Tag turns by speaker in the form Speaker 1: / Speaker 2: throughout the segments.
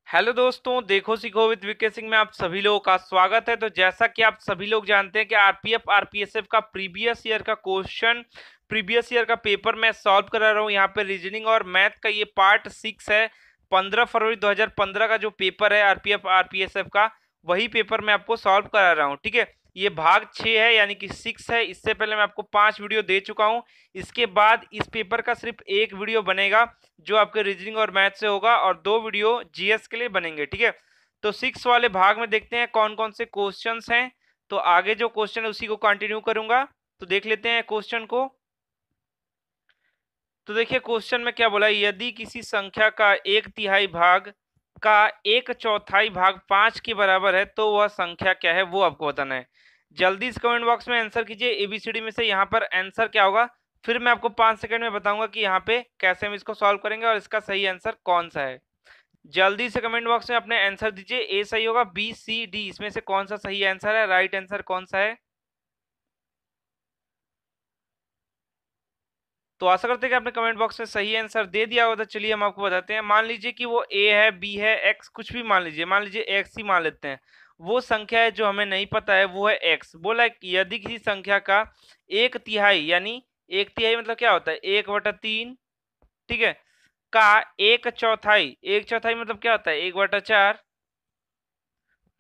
Speaker 1: Hello दोस्तों, देखो सीखो विद विके सिंह में आप सभी लोगों का स्वागत है। तो जैसा कि आप सभी लोग जानते हैं कि आरपीएफ आरपीएसएफ का प्रीवियस ईयर का पेपर मैं सॉल्व करा रहा हूँ। यहाँ पे रीजनिंग और मैथ का ये पार्ट 6 है। 15 फरवरी 2015 का जो पेपर है आरपीएफ आरपीएसएफ का, वही पेपर मैं आपको सॉल्व करा रहा हूँ। ठीक है, ये भाग 6 है यानी कि 6 है। इससे पहले मैं आपको 5 वीडियो दे चुका हूँ। इसके बाद इस पेपर का सिर्फ एक वीडियो बनेगा जो आपके रीजनिंग और मैथ से होगा, और 2 वीडियो जीएस के लिए बनेंगे। ठीक है, तो 6 वाले भाग में देखते हैं कौन कौन से क्वेश्चंस हैं। तो आगे जो क्वेश्चन है उसी को कंटिन्यू करूंगा। तो देख लेते हैं क्वेश्चन को। तो देखिए क्वेश्चन में क्या बोला है, यदि किसी संख्या का 1/3 भाग का 1/4 भाग 5 के बराबर है तो वह संख्या क्या है, वो आपको बताना है। जल्दी से कमेंट बॉक्स में आंसर कीजिए एबीसीडी में से यहाँ पर आंसर क्या होगा। फिर मैं आपको 5 सेकंड में बताऊंगा कि यहाँ पे कैसे हम इसको सॉल्व करेंगे और इसका सही आंसर कौन सा है। जल्दी से कमेंट बॉक्स में अपने आंसर दीजिए। ए सही होगा, बी सी डी इसमें से कौन सा सही आंसर है, राइट आंसर कौन सा है। तो आशा करते हैं कि आपने कमेंट बॉक्स में सही आंसर दे दिया होगा। तो चलिए हम आपको बताते हैं। मान लीजिए कि वो ए है, बी है, एक्स कुछ भी मान लीजिए, मान लीजिए एक्स ही मान लेते हैं। वो संख्या है जो हमें नहीं पता है, वो है एक्स। बोला है कि यदि किसी संख्या का 1/3 यानी 1/3 मतलब क्या होता है, 1/3, ठीक है, का 1/4, 1/4 मतलब क्या होता है, 1/4,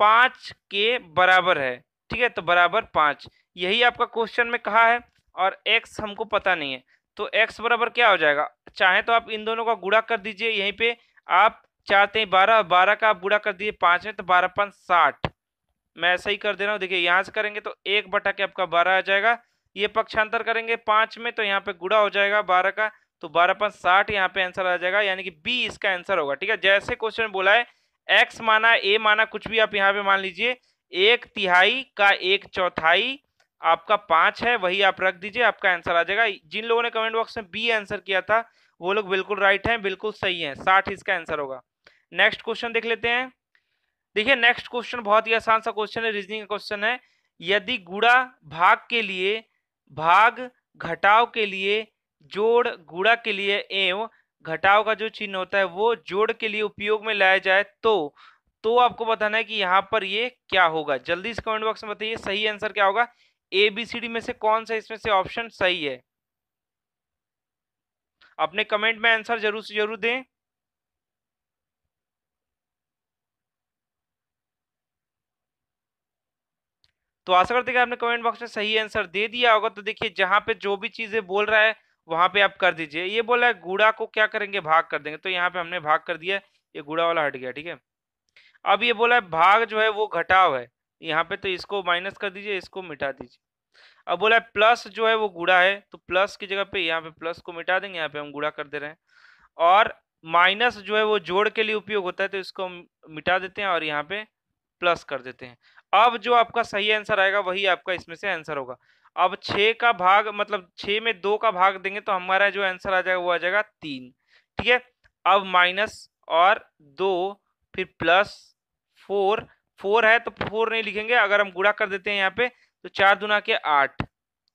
Speaker 1: 5 के बराबर है। ठीक है, तो बराबर 5, यही आपका क्वेश्चन में कहा है। और x हमको पता नहीं है, तो x बराबर क्या हो जाएगा। चाहे तो आप इन दोनों का गुणा कर दीजिए। यहीं पे आप चाहते हैं 12, 12 का आप गुणा कर दीजिए 5 में, तो 12 5 60। मैं ऐसा ही कर दे रहा हूँ। देखिए यहाँ से करेंगे तो 1 के आपका 12 आ जाएगा। ये पक्षांतर करेंगे 5 में तो यहाँ पे गुणा हो जाएगा 12 का, तो 12 5 60 यहाँ पे आंसर आ जाएगा, यानी कि बी इसका आंसर होगा। ठीक है, जैसे क्वेश्चन में बोला है एक्स माना, ए माना, कुछ भी आप यहाँ पे मान लीजिए। 1/3 का 1/4 आपका 5 है, वही आप रख दीजिए, आपका आंसर आ जाएगा। जिन लोगों ने कमेंट बॉक्स में बी आंसर किया था वो लोग बिल्कुल राइट हैं, बिल्कुल सही है, 60 इसका आंसर होगा। नेक्स्ट क्वेश्चन देख लेते हैं। देखिए नेक्स्ट क्वेश्चन बहुत ही आसान सा क्वेश्चन है, रीजनिंग का क्वेश्चन है। यदि गुणा भाग के लिए, भाग घटाव के लिए, जोड़ गुणा के लिए एवं घटाव का जो चिन्ह होता है वो जोड़ के लिए उपयोग में लाया जाए तो आपको बताना है कि यहाँ पर ये क्या होगा। जल्दी से कमेंट बॉक्स में बताइए सही आंसर क्या होगा। ए बी सी डी में से कौन सा इसमें से ऑप्शन सही है। अपने कमेंट में आंसर जरूर से जरूर दें। तो आशा करते हैं कि आपने कमेंट बॉक्स में सही आंसर दे दिया होगा। तो देखिए जहां पे जो भी चीजें बोल रहा है वहां पे आप कर दीजिए। ये बोला है गुणा को क्या करेंगे, भाग कर देंगे, तो यहाँ पे हमने भाग कर दिया, ये गुणा वाला हट गया। ठीक है, अब ये बोला है भाग जो है वो घटाव है, यहाँ पे तो इसको माइनस कर दीजिए, इसको मिटा दीजिए। अब बोला है प्लस जो है वो गुणा है, तो प्लस की जगह पे यहाँ पे प्लस को मिटा देंगे, यहाँ पे हम गुणा कर दे रहे हैं। और माइनस जो है वो जोड़ के लिए उपयोग होता है, तो इसको हम मिटा देते हैं और यहाँ पे प्लस कर देते हैं। अब जो आपका सही आंसर आएगा वही आपका इसमें से आंसर होगा। अब 6 का भाग मतलब 6 में 2 का भाग देंगे तो हमारा जो आंसर आ जाएगा वो आ जाएगा 3। ठीक है, अब माइनस और 2, फिर प्लस 4, 4 है तो 4 नहीं लिखेंगे, अगर हम गुणा कर देते हैं यहाँ पे तो 4 दूना के 8।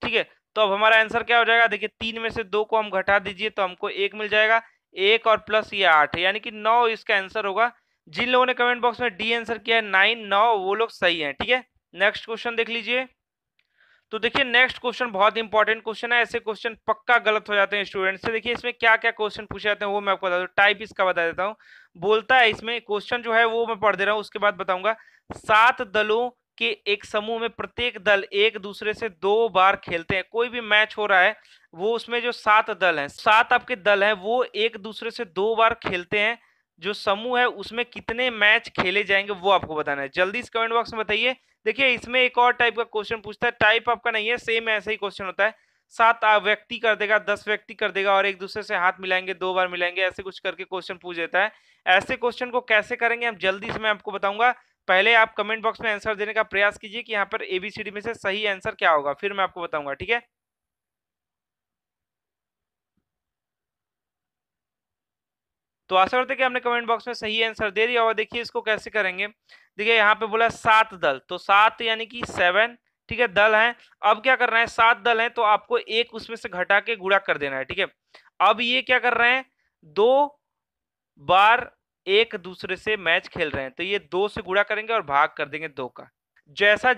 Speaker 1: ठीक है, तो अब हमारा आंसर क्या हो जाएगा, देखिए 3 में से 2 को हम घटा दीजिए तो हमको 1 मिल जाएगा, 1 और प्लस ये 8 है, यानी कि 9 इसका आंसर होगा। जिन लोगों ने कमेंट बॉक्स में डी आंसर किया है 9 9, वो लोग सही हैं। ठीक है, नेक्स्ट क्वेश्चन देख लीजिए। तो देखिए नेक्स्ट क्वेश्चन बहुत इंपॉर्टेंट क्वेश्चन है, ऐसे क्वेश्चन पक्का गलत हो जाते हैं स्टूडेंट से। देखिए इसमें क्या क्या क्वेश्चन पूछे जाते हैं वो मैं आपको बता दूं, टाइप इसका बता देता हूँ। बोलता है इसमें क्वेश्चन जो है वो मैं पढ़ दे रहा हूँ, उसके बाद बताऊंगा। 7 दलों के एक समूह में प्रत्येक दल एक दूसरे से 2 बार खेलते हैं। कोई भी मैच हो रहा है वो उसमें जो 7 दल हैं, 7 आपके दल हैं, वो एक दूसरे से 2 बार खेलते हैं। जो समूह है उसमें कितने मैच खेले जाएंगे वो आपको बताना है। जल्दी से कमेंट बॉक्स में बताइए। देखिए इसमें एक और टाइप का क्वेश्चन पूछता है, टाइप आपका नहीं है, सेम ऐसा ही क्वेश्चन होता है। 7 व्यक्ति कर देगा, 10 व्यक्ति कर देगा और एक दूसरे से हाथ मिलाएंगे, 2 बार मिलाएंगे, ऐसे कुछ करके क्वेश्चन पूछ देता है। ऐसे क्वेश्चन को कैसे करेंगे हम जल्दी से मैं आपको बताऊंगा। पहले आप कमेंट बॉक्स में आंसर देने का प्रयास कीजिए कि यहाँ पर एबीसीडी में से सही आंसर क्या होगा, फिर मैं आपको बताऊंगा। ठीक है, तो आशा करते हैं कि आपने कमेंट बॉक्स में सही आंसर दे दिया होगा। देखिए इसको कैसे करेंगे। देखिए यहाँ पे बोला 7 दल, तो 7 यानी कि 7, ठीक है, दल हैं। अब क्या करना है, 7 दल हैं तो आपको एक उसमें से घटा के गुणा कर देना है। ठीक है, अब ये क्या कर रहे हैं, 2 बार एक दूसरे से मैच खेल रहे हैं, तो ये 2 से गुणा करेंगे और भाग कर देंगे 2 का। जैसा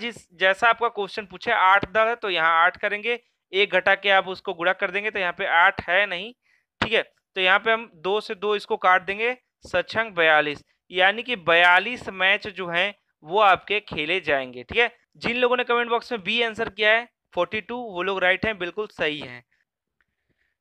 Speaker 1: आपका क्वेश्चन पूछे 8 दल है तो यहाँ 8 करेंगे, 1 घटा के आप उसको गुणा कर देंगे तो यहाँ पे 8 है नहीं, ठीक है। तो यहाँ पे हम 2 से 2 इसको काट देंगे, सक्षंग 42, यानी कि 42 मैच जो हैं वो आपके खेले जाएंगे, ठीक है। जिन लोगों ने कमेंट बॉक्स में बी आंसर किया है 42, वो लोग राइट हैं, बिल्कुल सही हैं।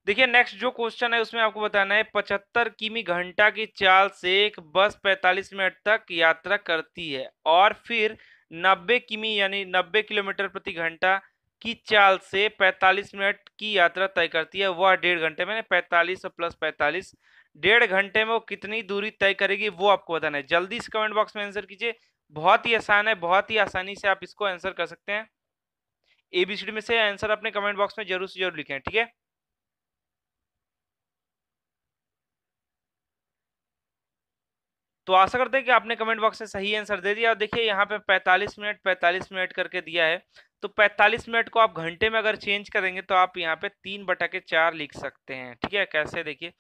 Speaker 1: देखिए नेक्स्ट जो क्वेश्चन है उसमें आपको बताना है 75 किमी घंटा की चाल से एक बस 45 मिनट तक यात्रा करती है और फिर 90 किमी यानी 90 किलोमीटर प्रति घंटा की चाल से 45 मिनट की यात्रा तय करती है, वह 1.5 घंटे में, 45 और प्लस 45, 1.5 घंटे में वो कितनी दूरी तय करेगी वो आपको बताना है। जल्दी से कमेंट बॉक्स में आंसर कीजिए, बहुत ही आसान है, बहुत ही आसानी से आप इसको आंसर कर सकते हैं। एबीसीडी में से आंसर अपने कमेंट बॉक्स में जरूर से जरूर लिखें, ठीक है। तो आशा करते हैं कि आपने कमेंट बॉक्स में सही आंसर दे दिया। और देखिए यहाँ पे 45 मिनट करके दिया है, तो 45 मिनट को आप घंटे में अगर चेंज करेंगे तो आप यहाँ पे 3/4 लिख सकते हैं, ठीक है। कैसे, देखिए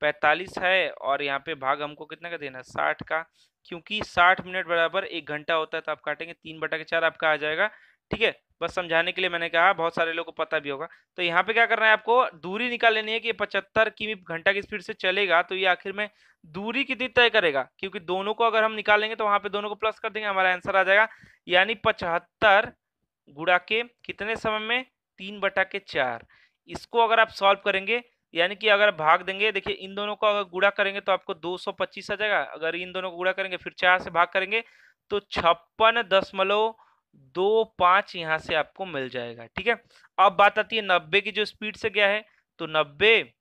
Speaker 1: 45 है और यहाँ पे भाग हमको कितना का देना है 60 का, क्योंकि 60 मिनट बराबर 1 घंटा होता है, तो आप काटेंगे 3/4 आपका आ जाएगा, ठीक है। बस समझाने के लिए मैंने कहा, बहुत सारे लोगों को पता भी होगा। तो यहाँ पे क्या करना है, आपको दूरी निकाल लेनी है कि 75 किमी घंटा की स्पीड से चलेगा तो ये आखिर में दूरी कितनी तय करेगा, क्योंकि दोनों को अगर हम निकालेंगे तो वहां पे दोनों को प्लस कर देंगे, हमारा आंसर आ जाएगा, यानी 75 गुणा के कितने समय में 3/4। इसको अगर आप सॉल्व करेंगे, यानी कि अगर भाग देंगे, देखिए इन दोनों को अगर गुणा करेंगे तो आपको 225 आ जाएगा, अगर इन दोनों को गुणा करेंगे फिर 4 से भाग करेंगे तो 56.25 यहाँ से आपको मिल जाएगा, ठीक है। अब बात आती है 90 की जो स्पीड से गया है, तो 90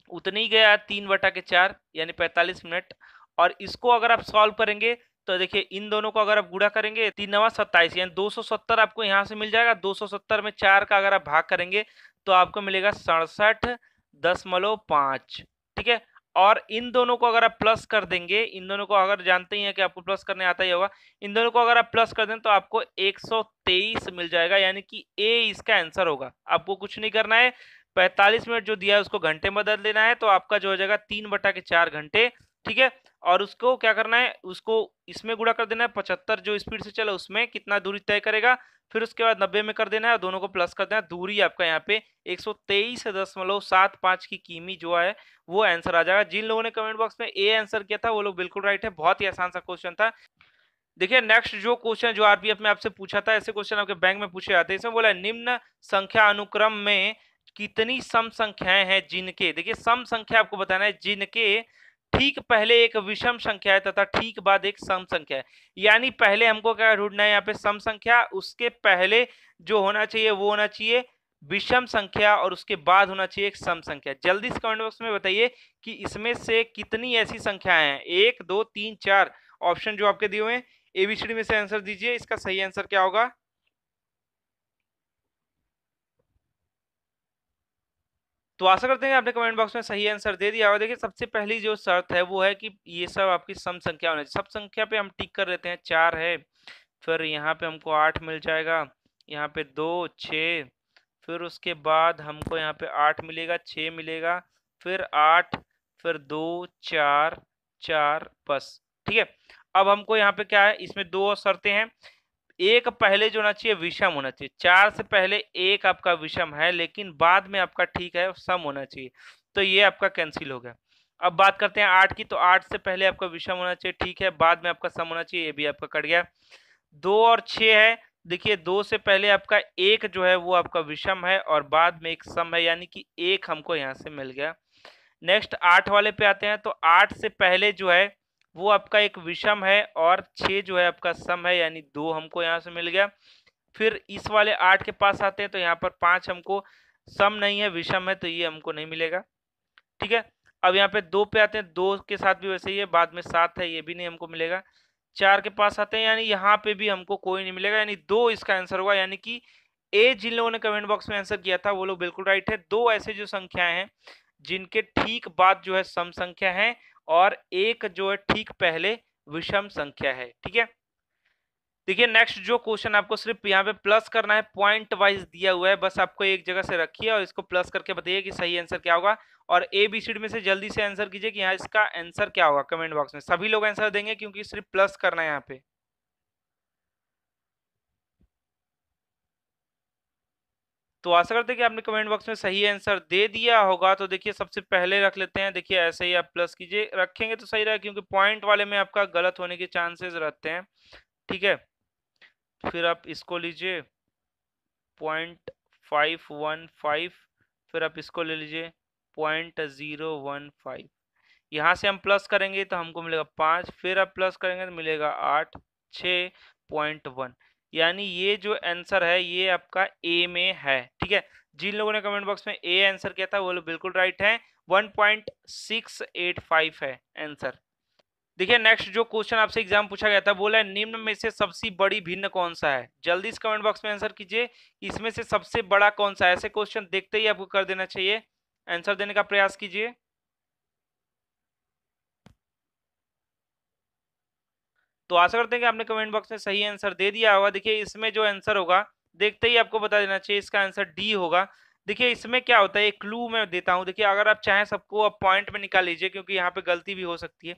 Speaker 1: उतने ही गया 3/4 यानी 45 मिनट। और इसको अगर आप सॉल्व करेंगे तो देखिए इन दोनों को अगर आप गुणा करेंगे 3×9 = 27 यानी 270 आपको यहाँ से मिल जाएगा। 270 में 4 का अगर आप भाग करेंगे तो आपको मिलेगा 67.5, ठीक है। और इन दोनों को अगर आप प्लस कर देंगे, इन दोनों को अगर जानते ही हैं कि आपको प्लस करने आता ही होगा, इन दोनों को अगर आप प्लस कर दें तो आपको 123 मिल जाएगा, यानी कि ए इसका आंसर होगा। आपको कुछ नहीं करना है, 45 मिनट जो दिया है उसको घंटे में बदल देना है, तो आपका जो हो जाएगा 3/4 घंटे, ठीक है। और उसको क्या करना है, उसको इसमें गुणा कर देना है, 75 जो स्पीड से चला उसमें कितना दूरी तय करेगा, फिर उसके बाद 90 में कर देना है, दोनों को प्लस कर देना है, दूरी आपका यहाँ पे 123.75 की किमी जो है वो आंसर आ जाएगा। जिन लोगों ने कमेंट बॉक्स में ए आंसर किया था वो लोग बिल्कुल राइट है, बहुत ही आसान सा क्वेश्चन था। देखिए नेक्स्ट जो क्वेश्चन जो आरपीएफ में आपसे पूछा था, ऐसे क्वेश्चन आपके बैंक में पूछे जाते हैं। इसमें बोला है निम्न संख्या अनुक्रम में कितनी सम संख्याएं हैं जिनके, देखिए सम संख्या आपको बताना है जिनके ठीक पहले एक विषम संख्या है तथा ठीक बाद एक सम संख्या है। यानी पहले हमको क्या ढूंढना है, यहाँ पे सम संख्या, उसके पहले जो होना चाहिए वो होना चाहिए विषम संख्या और उसके बाद होना चाहिए एक सम संख्या। जल्दी से कमेंट बॉक्स में बताइए कि इसमें से कितनी ऐसी संख्याएं हैं, 1 2 3 4 ऑप्शन जो आपके दिए हुए हैं, एबीसीडी में से आंसर दीजिए, इसका सही आंसर क्या होगा। तो आशा करते हैं आपने कमेंट बॉक्स में सही आंसर दे दिया। और देखिए सबसे पहली जो शर्त है वो है कि ये सब आपकी सम संख्या होनी चाहिए। सब संख्या पे हम टिक कर देते हैं, 4 है, फिर यहाँ पे हमको 8 मिल जाएगा, यहाँ पे 2 6, फिर उसके बाद हमको यहाँ पे 8 मिलेगा, 6 मिलेगा, फिर 8, फिर 2 4 4 बस, ठीक है। अब हमको यहाँ पे क्या है, इसमें 2 और शर्तें हैं। एक पहले जो होना चाहिए विषम होना चाहिए, 4 से पहले एक आपका विषम है लेकिन बाद में आपका ठीक है सम होना चाहिए, तो ये आपका कैंसिल हो गया। अब बात करते हैं 8 की, तो 8 से पहले आपका विषम होना चाहिए, ठीक है, बाद में आपका सम होना चाहिए, ये भी आपका कट गया। 2 और 6 है, देखिए 2 से पहले आपका एक जो है वो आपका विषम है और बाद में एक सम है, यानी कि एक हमको यहाँ से मिल गया। नेक्स्ट 8 वाले पे आते हैं, तो 8 से पहले जो है वो आपका एक विषम है और 6 जो है आपका सम है, यानी 2 हमको यहाँ से मिल गया। फिर इस वाले 8 के पास आते हैं, तो यहाँ पर 5 हमको सम नहीं है, विषम है, तो ये हमको नहीं मिलेगा, ठीक है। अब यहाँ पे 2 पे आते हैं, 2 के साथ भी वैसे ही है, बाद में 7 है, ये भी नहीं हमको मिलेगा। 4 के पास आते हैं, यानी यहाँ पे भी हमको कोई नहीं मिलेगा, यानी 2 इसका आंसर होगा। यानी कि ए जिन लोगों ने कमेंट बॉक्स में आंसर किया था वो लोग बिल्कुल राइट है। 2 ऐसे जो संख्याएं हैं जिनके ठीक बाद जो है सम संख्या है और एक जो है ठीक पहले विषम संख्या है, ठीक है। देखिए नेक्स्ट जो क्वेश्चन आपको सिर्फ यहाँ पे प्लस करना है, पॉइंट वाइज दिया हुआ है, बस आपको एक जगह से रखिए और इसको प्लस करके बताइए कि सही आंसर क्या होगा। और ए बी सी डी में से जल्दी से आंसर कीजिए कि यहाँ इसका आंसर क्या होगा कमेंट बॉक्स में। सभी लोग आंसर देंगे क्योंकि सिर्फ प्लस करना है यहाँ पे। तो आशा करते हैं कि आपने कमेंट बॉक्स में सही आंसर दे दिया होगा। तो देखिए सबसे पहले रख लेते हैं, देखिए ऐसे ही आप प्लस कीजिए, रखेंगे तो सही रहेगा क्योंकि पॉइंट वाले में आपका गलत होने के चांसेस रहते हैं। ठीक है, फिर आप इसको लीजिए 0.515, फिर आप इसको ले लीजिए 0.015। यहाँ से हम प्लस करेंगे तो हमको मिलेगा 5, फिर आप प्लस करेंगे तो मिलेगा 8, 6.1। यानी ये जो आंसर है ये आपका ए में है। ठीक है, जिन लोगों ने कमेंट बॉक्स में ए आंसर किया था वो लोग बिल्कुल राइट है, 1.685 है आंसर। देखिए नेक्स्ट जो क्वेश्चन आपसे एग्जाम पूछा गया था, बोला है निम्न में से सबसे बड़ी भिन्न कौन सा है। जल्दी इस कमेंट बॉक्स में आंसर कीजिए, इसमें से सबसे बड़ा कौन सा है। ऐसे क्वेश्चन देखते ही आपको कर देना चाहिए, आंसर देने का प्रयास कीजिए। तो आशा करते हैं कि आपने कमेंट बॉक्स में सही आंसर दे दिया होगा। देखिए इसमें जो आंसर होगा देखते ही आपको बता देना चाहिए, इसका आंसर डी होगा। देखिए इसमें क्या होता है, एक क्लू मैं देता हूं। देखिए अगर आप चाहें सबको आप पॉइंट में निकाल लीजिए क्योंकि यहाँ पे गलती भी हो सकती है।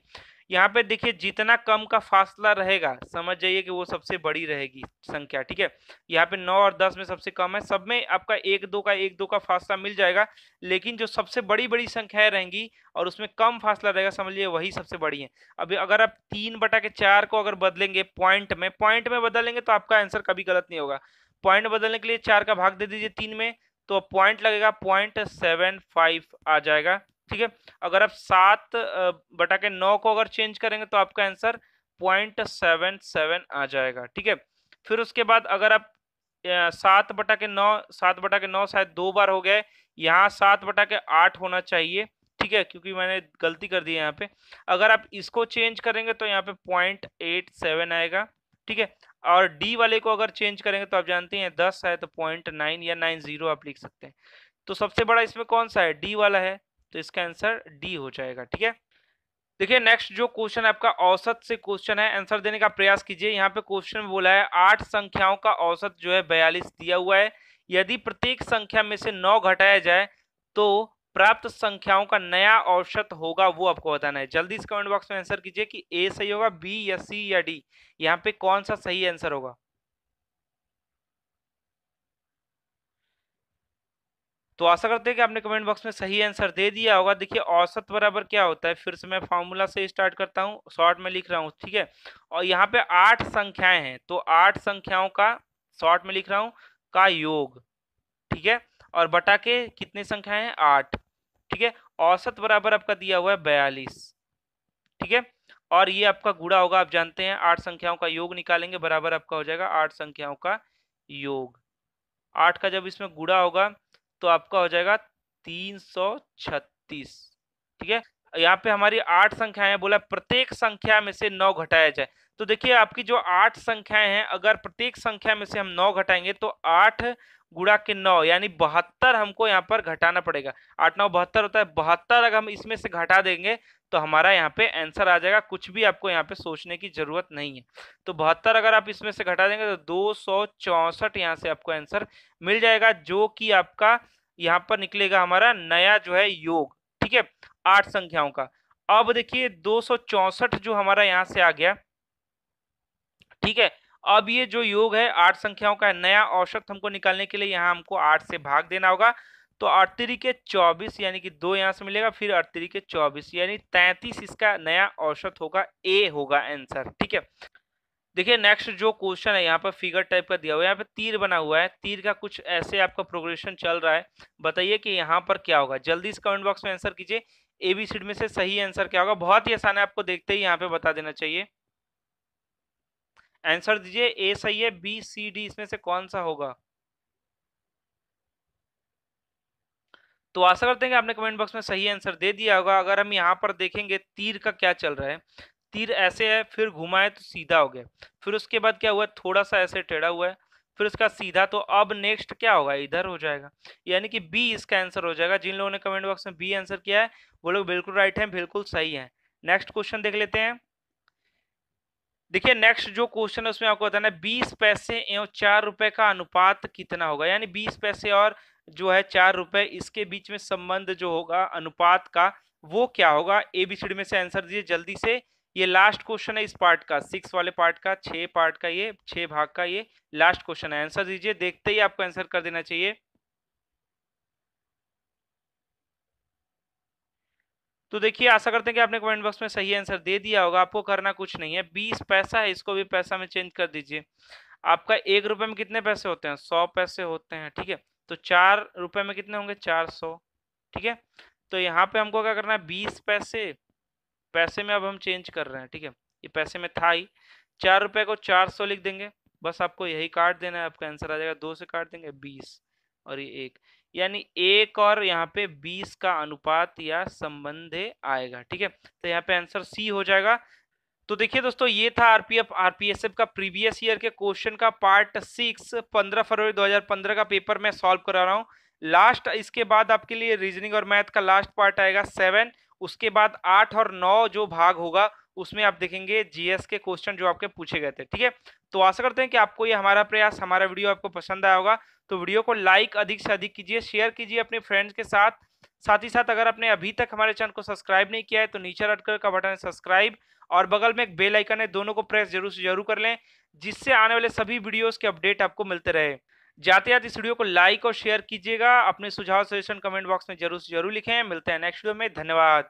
Speaker 1: यहाँ पे देखिए जितना कम का फासला रहेगा समझ जाइए कि वो सबसे बड़ी रहेगी संख्या। ठीक है, यहाँ पे 9 और 10 में सबसे कम है, सब में आपका 1 2 का फासला मिल जाएगा। लेकिन जो सबसे बड़ी बड़ी संख्याएं रहेंगी और उसमें कम फासला रहेगा समझ लीजिए वही सबसे बड़ी है। अभी अगर आप 3/4 को अगर बदलेंगे पॉइंट में बदलेंगे तो आपका आंसर कभी गलत नहीं होगा। पॉइंट बदलने के लिए 4 का भाग दे दीजिए 3 में, तो पॉइंट लगेगा 0.75 आ जाएगा। ठीक है, अगर आप 7/9 को अगर चेंज करेंगे तो आपका आंसर 0.77 आ जाएगा। ठीक है, फिर उसके बाद अगर आप 7/9 शायद 2 बार हो गए, यहाँ 7/8 होना चाहिए। ठीक है, क्योंकि मैंने गलती कर दी है यहाँ पे। अगर आप इसको चेंज करेंगे तो यहाँ पे 0.87 आएगा। ठीक है, और डी वाले को अगर चेंज करेंगे तो आप जानते हैं 10 है तो 0.9 या 90 आप लिख सकते हैं। तो सबसे बड़ा इसमें कौन सा है, डी वाला है, तो इसका आंसर डी हो जाएगा। ठीक है, देखिए नेक्स्ट जो क्वेश्चन है आपका औसत से क्वेश्चन है, आंसर देने का प्रयास कीजिए। यहाँ पे क्वेश्चन में बोला है 8 संख्याओं का औसत जो है 42 दिया हुआ है। यदि प्रत्येक संख्या में से 9 घटाया जाए तो प्राप्त संख्याओं का नया औसत होगा, वो आपको बताना है। जल्दी इस कमेंट बॉक्स में आंसर कीजिए कि ए सही होगा, बी या सी या डी, यहाँ पे कौन सा सही आंसर होगा। तो आशा करते हैं कि आपने कमेंट बॉक्स में सही आंसर दे दिया होगा। देखिए औसत बराबर क्या होता है, फिर से मैं फॉर्मूला से स्टार्ट करता हूँ, शॉर्ट में लिख रहा हूँ। ठीक है, और यहाँ पे 8 संख्याएं हैं तो 8 संख्याओं का शॉर्ट में लिख रहा हूँ का योग। ठीक है, और बटा के कितनी संख्याएं हैं, 8। ठीक है, औसत बराबर आपका दिया हुआ है 42। ठीक है, और ये आपका गुणा होगा, आप जानते हैं 8 संख्याओं का योग निकालेंगे बराबर आपका हो जाएगा 8 संख्याओं का योग। 8 का जब इसमें गुणा होगा तो आपका हो जाएगा 336। ठीक है, यहाँ पे हमारी 8 संख्याएं, बोला प्रत्येक संख्या में से 9 घटाया जाए। तो देखिए आपकी जो 8 संख्याएं हैं, अगर प्रत्येक संख्या में से हम 9 घटाएंगे तो 8 गुणा के 9 यानी 72 हमको यहाँ पर घटाना पड़ेगा। 8 9 72 होता है, 72 अगर हम इसमें से घटा देंगे तो हमारा यहाँ पे आंसर आ जाएगा। कुछ भी आपको यहाँ पे सोचने की जरूरत नहीं है। तो 72 अगर आप इसमें से घटा देंगे तो 264 यहाँ से आपको आंसर मिल जाएगा, जो कि आपका यहाँ पर निकलेगा हमारा नया जो है योग। ठीक है, 8 संख्याओं का। अब देखिए 264 जो हमारा यहाँ से आ गया। ठीक है, अब ये जो योग है 8 संख्याओं का नया औसत हमको निकालने के लिए यहाँ हमको 8 से भाग देना होगा। तो 8 तिरिके 24 यानी कि 2 यहाँ से मिलेगा, फिर 8 तिरिके 24 यानी 33 इसका नया औसत होगा, ए होगा आंसर। ठीक है, देखिए नेक्स्ट जो क्वेश्चन है यहाँ पर फिगर टाइप का दिया हुआ है, यहाँ पे तीर बना हुआ है, तीर का कुछ ऐसे आपका प्रोग्रेशन चल रहा है। बताइए कि यहाँ पर क्या होगा। जल्दी इस कमेंट बॉक्स में आंसर कीजिए, एबीसीडी में से सही आंसर क्या होगा। बहुत ही आसान है, आपको देखते ही यहाँ पे बता देना चाहिए। आंसर दीजिए, ए सही है, बी सी डी इसमें से कौन सा होगा। तो आशा करते हैं कि आपने कमेंट बॉक्स में सही आंसर दे दिया होगा। अगर हम यहाँ पर देखेंगे तीर का क्या चल रहा है, तीर ऐसे है, फिर घुमाए तो सीधा हो गया, फिर उसके बाद क्या हुआ, थोड़ा सा ऐसे टेढ़ा हुआ है, फिर उसका सीधा। तो अब नेक्स्ट क्या होगा, इधर हो जाएगा, यानी कि बी इसका आंसर हो जाएगा। जिन लोगों ने कमेंट बॉक्स में बी आंसर किया है वो लोग बिल्कुल राइट है, बिल्कुल सही है। नेक्स्ट क्वेश्चन देख लेते हैं। देखिए नेक्स्ट जो क्वेश्चन है उसमें आपको बताना है 20 पैसे एवं 4 रुपए का अनुपात कितना होगा, यानी 20 पैसे और जो है 4 रुपए, इसके बीच में संबंध जो होगा अनुपात का वो क्या होगा। एबीसीडी में से आंसर दीजिए जल्दी से। ये लास्ट क्वेश्चन है इस पार्ट का, 6 वाले पार्ट का, 6 पार्ट का, ये 6 भाग का ये लास्ट क्वेश्चन है। आंसर दीजिए, देखते ही आपको आंसर कर देना चाहिए। तो देखिए आशा करते हैं कि आपने कमेंट बॉक्स में सही आंसर दे दिया होगा। आपको करना कुछ नहीं है, 20 पैसा है, इसको भी पैसा में चेंज कर दीजिए। आपका 1 रुपए में कितने पैसे होते हैं, 100 पैसे होते हैं, ठीक है। तो 4 रुपए में कितने होंगे, 400, ठीक है। तो यहाँ पे हमको क्या करना है, 20 पैसे पैसे में अब हम चेंज कर रहे हैं, ठीक है। ये पैसे में था ही, 4 रुपए को 400 लिख देंगे, बस आपको यही काट देना है, आपका आंसर आ जाएगा। 2 से काट देंगे 20 और ये 1, यानी 1 और यहाँ पे 20 का अनुपात या संबंध आएगा, ठीक है। तो यहाँ पे आंसर सी हो जाएगा। तो देखिए दोस्तों, ये था आरपीएफ आरपीएसएफ का प्रीवियस ईयर के क्वेश्चन का पार्ट 6, 15 फरवरी 2015 का पेपर मैं सॉल्व करा रहा हूँ। लास्ट इसके बाद आपके लिए रीजनिंग और मैथ का लास्ट पार्ट आएगा 7, उसके बाद 8 और 9 जो भाग होगा उसमें आप देखेंगे जीएस के क्वेश्चन जो आपके पूछे गए थे, ठीक है। तो आशा करते हैं कि आपको ये हमारा प्रयास, हमारा वीडियो आपको पसंद आया होगा। तो वीडियो को लाइक अधिक से अधिक कीजिए, शेयर कीजिए अपने फ्रेंड्स के साथ। साथ ही साथ अगर आपने अभी तक हमारे चैनल को सब्सक्राइब नहीं किया है तो नीचे रेड कलर का बटन है सब्सक्राइब, और बगल में एक बेल आइकन है, दोनों को प्रेस जरूर से जरूर कर लें, जिससे आने वाले सभी वीडियोस के अपडेट आपको मिलते रहे। जाते जाते इस वीडियो को लाइक और शेयर कीजिएगा, अपने सुझाव सजेशन कमेंट बॉक्स में जरूर से जरूर लिखें। मिलते हैं नेक्स्ट वीडियो में, धन्यवाद।